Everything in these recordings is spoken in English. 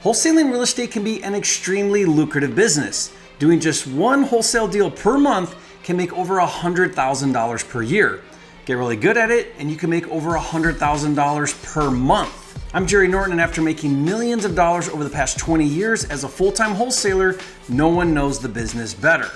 Wholesaling real estate can be an extremely lucrative business. Doing just one wholesale deal per month can make over $100,000 per year. Get really good at it and you can make over $100,000 per month. I'm Jerry Norton, and after making millions of dollars over the past 20 years as a full-time wholesaler, no one knows the business better.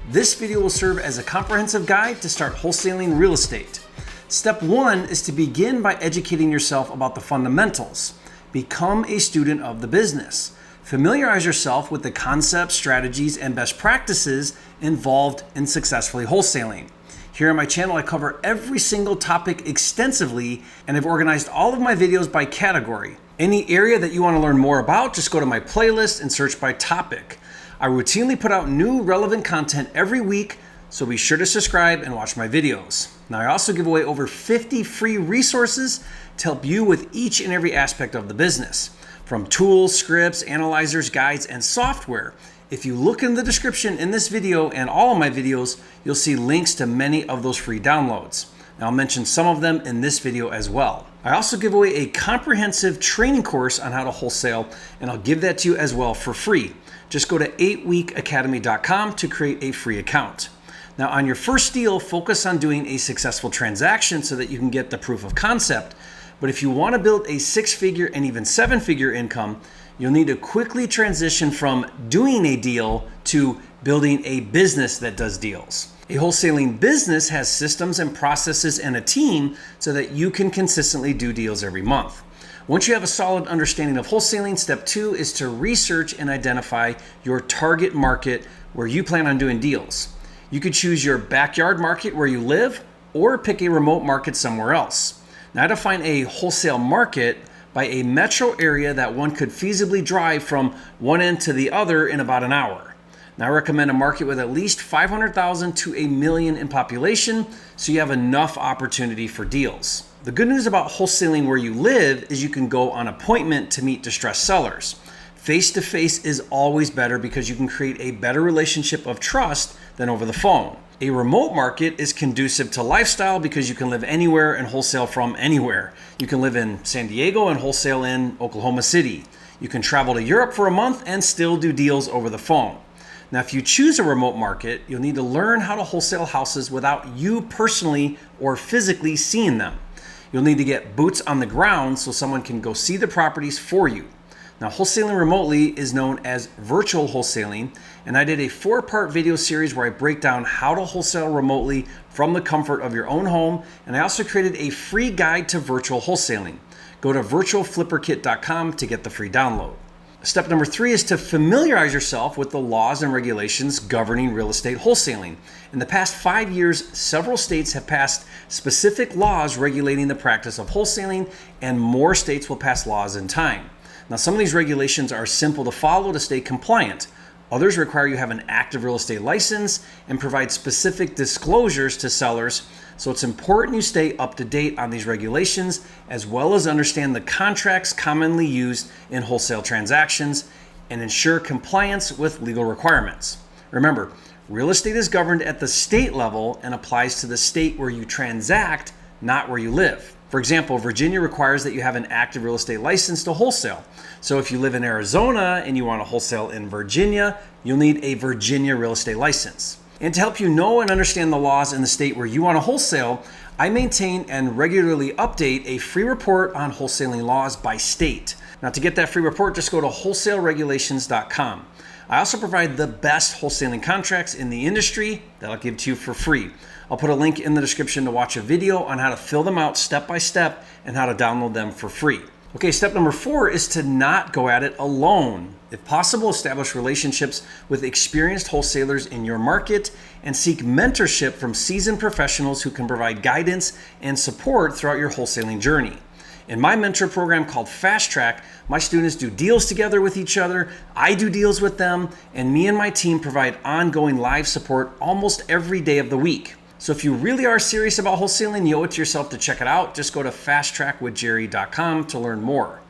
This video will serve as a comprehensive guide to start wholesaling real estate. Step 1 is to begin by educating yourself about the fundamentals. Become a student of the business. Familiarize yourself with the concepts, strategies, and best practices involved in successfully wholesaling. Here on my channel, I cover every single topic extensively, and I've organized all of my videos by category. Any area that you want to learn more about, just go to my playlist and search by topic. I routinely put out new relevant content every week, so be sure to subscribe and watch my videos. Now, I also give away over 50 free resources to help you with each and every aspect of the business, from tools, scripts, analyzers, guides, and software. If you look in the description in this video and all of my videos, you'll see links to many of those free downloads. Now, I'll mention some of them in this video as well. I also give away a comprehensive training course on how to wholesale, and I'll give that to you as well for free. Just go to 8weekacademy.com to create a free account. Now, on your first deal, focus on doing a successful transaction so that you can get the proof of concept. But if you want to build a 6-figure and even 7-figure income, you'll need to quickly transition from doing a deal to building a business that does deals. A wholesaling business has systems and processes and a team so that you can consistently do deals every month. Once you have a solid understanding of wholesaling, step 2 is to research and identify your target market where you plan on doing deals. You could choose your backyard market where you live or pick a remote market somewhere else. Now, I define a wholesale market by a metro area that one could feasibly drive from one end to the other in about an hour. Now, I recommend a market with at least 500,000 to $1 million in population, so you have enough opportunity for deals. The good news about wholesaling where you live is you can go on appointment to meet distressed sellers. Face-to-face is always better because you can create a better relationship of trust than over the phone. A remote market is conducive to lifestyle because you can live anywhere and wholesale from anywhere. You can live in San Diego and wholesale in Oklahoma City. You can travel to Europe for a month and still do deals over the phone. Now, if you choose a remote market, you'll need to learn how to wholesale houses without you personally or physically seeing them. You'll need to get boots on the ground so someone can go see the properties for you. Now, wholesaling remotely is known as virtual wholesaling, and I did a 4-part video series where I break down how to wholesale remotely from the comfort of your own home, and I also created a free guide to virtual wholesaling. Go to virtualflipperkit.com to get the free download. Step number 3 is to familiarize yourself with the laws and regulations governing real estate wholesaling. In the past 5 years, several states have passed specific laws regulating the practice of wholesaling, and more states will pass laws in time. Now, some of these regulations are simple to follow to stay compliant. Others require you have an active real estate license and provide specific disclosures to sellers. So it's important you stay up to date on these regulations, as well as understand the contracts commonly used in wholesale transactions and ensure compliance with legal requirements. Remember, real estate is governed at the state level and applies to the state where you transact, not where you live. For example, Virginia requires that you have an active real estate license to wholesale. So if you live in Arizona and you want to wholesale in Virginia, you'll need a Virginia real estate license. And to help you know and understand the laws in the state where you want to wholesale, I maintain and regularly update a free report on wholesaling laws by state. Now, to get that free report, just go to wholesaleregulations.com. I also provide the best wholesaling contracts in the industry that I'll give to you for free. I'll put a link in the description to watch a video on how to fill them out step by step and how to download them for free. Okay, step number 4 is to not go at it alone. If possible, establish relationships with experienced wholesalers in your market and seek mentorship from seasoned professionals who can provide guidance and support throughout your wholesaling journey. In my mentor program called Fast Track, my students do deals together with each other, I do deals with them, and me and my team provide ongoing live support almost every day of the week. So if you really are serious about wholesaling, you owe it to yourself to check it out. Just go to fasttrackwithjerry.com to learn more.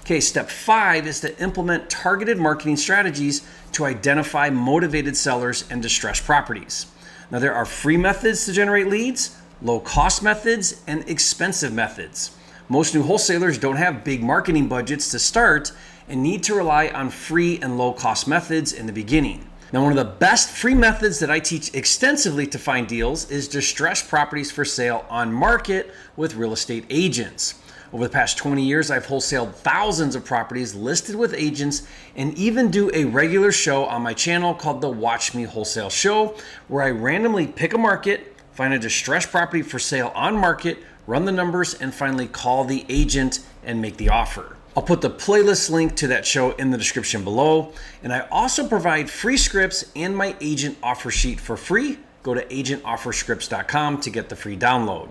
Okay, step 5 is to implement targeted marketing strategies to identify motivated sellers and distressed properties. Now, there are free methods to generate leads, low-cost methods, and expensive methods. Most new wholesalers don't have big marketing budgets to start, and need to rely on free and low-cost methods in the beginning. Now, one of the best free methods that I teach extensively to find deals is distressed properties for sale on market with real estate agents. Over the past 20 years, I've wholesaled thousands of properties listed with agents and even do a regular show on my channel called the Watch Me Wholesale Show, where I randomly pick a market, find a distressed property for sale on market, run the numbers, and finally call the agent and make the offer. I'll put the playlist link to that show in the description below. And I also provide free scripts and my agent offer sheet for free. Go to agentofferscripts.com to get the free download.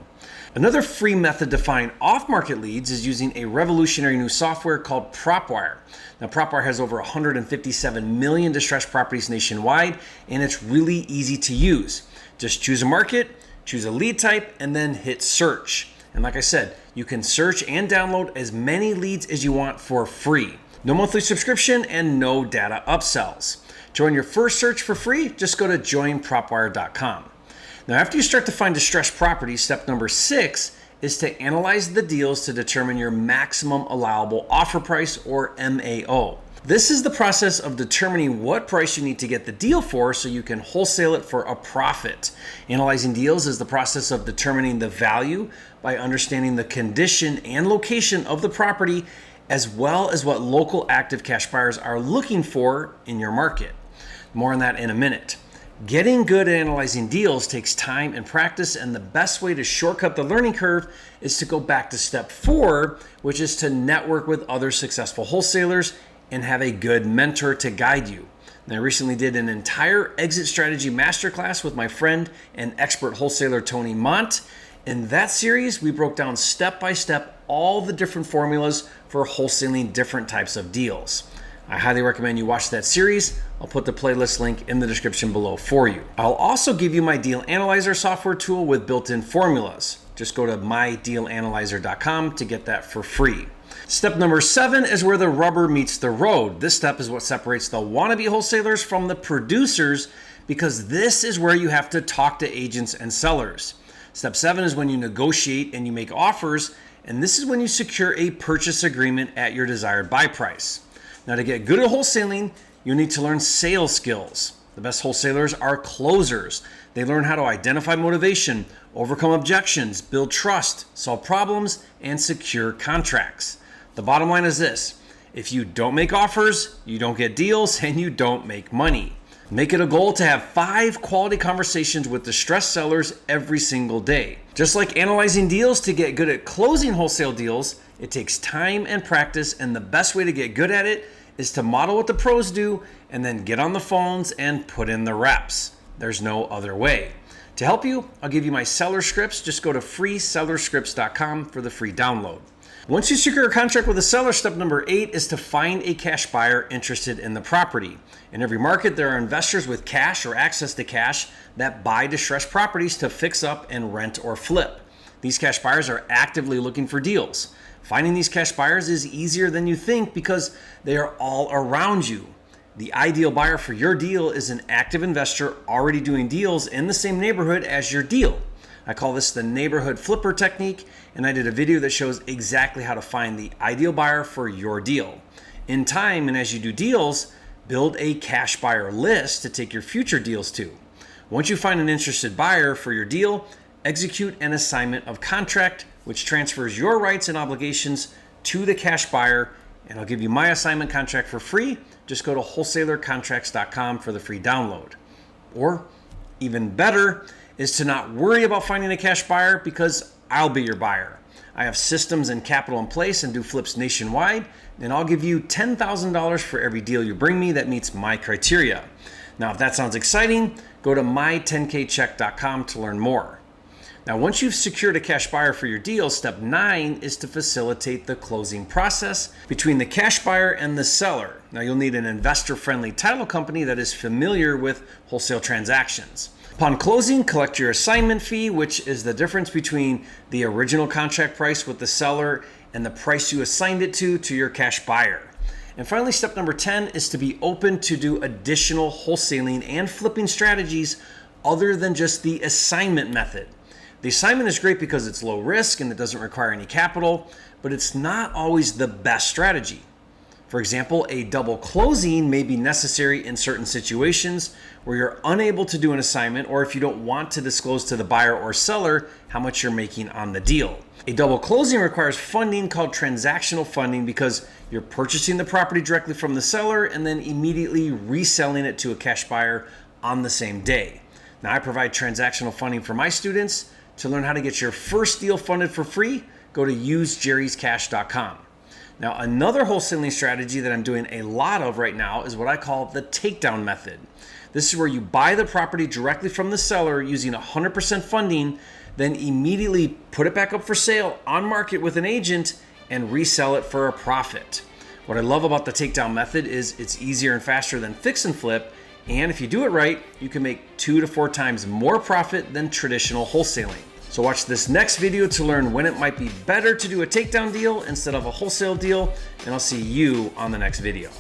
Another free method to find off-market leads is using a revolutionary new software called Propwire. Now, Propwire has over 157 million distressed properties nationwide, and it's really easy to use. Just choose a market, choose a lead type, and then hit search. And like I said, you can search and download as many leads as you want for free. No monthly subscription and no data upsells. To run your first search for free, just go to joinpropwire.com. Now, after you start to find distressed properties, step number 6 is to analyze the deals to determine your maximum allowable offer price, or MAO. This is the process of determining what price you need to get the deal for so you can wholesale it for a profit. Analyzing deals is the process of determining the value by understanding the condition and location of the property, as well as what local active cash buyers are looking for in your market. More on that in a minute. Getting good at analyzing deals takes time and practice, and the best way to shortcut the learning curve is to go back to step 4, which is to network with other successful wholesalers and have a good mentor to guide you. And I recently did an entire exit strategy masterclass with my friend and expert wholesaler Tony Mont. In that series, we broke down step by step all the different formulas for wholesaling different types of deals. I highly recommend you watch that series. I'll put the playlist link in the description below for you. I'll also give you my Deal Analyzer software tool with built-in formulas. Just go to mydealanalyzer.com to get that for free. Step number 7 is where the rubber meets the road. This step is what separates the wannabe wholesalers from the producers, because this is where you have to talk to agents and sellers. Step 7 is when you negotiate and you make offers, and this is when you secure a purchase agreement at your desired buy price. Now, to get good at wholesaling, you need to learn sales skills. The best wholesalers are closers. They learn how to identify motivation, overcome objections, build trust, solve problems, and secure contracts. The bottom line is this: if you don't make offers, you don't get deals, and you don't make money. Make it a goal to have 5 quality conversations with distressed sellers every single day. Just like analyzing deals, to get good at closing wholesale deals, it takes time and practice, and the best way to get good at it is to model what the pros do and then get on the phones and put in the reps. There's no other way. To help you, I'll give you my seller scripts. Just go to freesellerscripts.com for the free download. Once you secure a contract with a seller, step number 8 is to find a cash buyer interested in the property. In every market, there are investors with cash or access to cash that buy distressed properties to fix up and rent or flip. These cash buyers are actively looking for deals. Finding these cash buyers is easier than you think because they are all around you. The ideal buyer for your deal is an active investor already doing deals in the same neighborhood as your deal. I call this the neighborhood flipper technique, and I did a video that shows exactly how to find the ideal buyer for your deal. In time, and as you do deals, build a cash buyer list to take your future deals to. Once you find an interested buyer for your deal, execute an assignment of contract, which transfers your rights and obligations to the cash buyer, and I'll give you my assignment contract for free. Just go to wholesalercontracts.com for the free download. Or even better is to not worry about finding a cash buyer, because I'll be your buyer. I have systems and capital in place and do flips nationwide, and I'll give you $10,000 for every deal you bring me that meets my criteria. Now, if that sounds exciting, go to my10kcheck.com to learn more. Now, once you've secured a cash buyer for your deal, step 9 is to facilitate the closing process between the cash buyer and the seller. Now, you'll need an investor-friendly title company that is familiar with wholesale transactions. Upon closing, collect your assignment fee, which is the difference between the original contract price with the seller and the price you assigned it to your cash buyer. And finally, step number 10 is to be open to do additional wholesaling and flipping strategies other than just the assignment method. The assignment is great because it's low risk and it doesn't require any capital, but it's not always the best strategy. For For example, a double closing may be necessary in certain situations where you're unable to do an assignment, or if you don't want to disclose to the buyer or seller how much you're making on the deal. A double closing requires funding called transactional funding because you're purchasing the property directly from the seller and then immediately reselling it to a cash buyer on the same day. Now, I provide transactional funding for my students. To learn how to get your first deal funded for free, go to usejerryscash.com. Now, another wholesaling strategy that I'm doing a lot of right now is what I call the takedown method. This is where you buy the property directly from the seller using 100% funding, then immediately put it back up for sale on market with an agent and resell it for a profit. What I love about the takedown method is it's easier and faster than fix and flip, and if you do it right, you can make 2 to 4 times more profit than traditional wholesaling. So watch this next video to learn when it might be better to do a takedown deal instead of a wholesale deal, and I'll see you on the next video.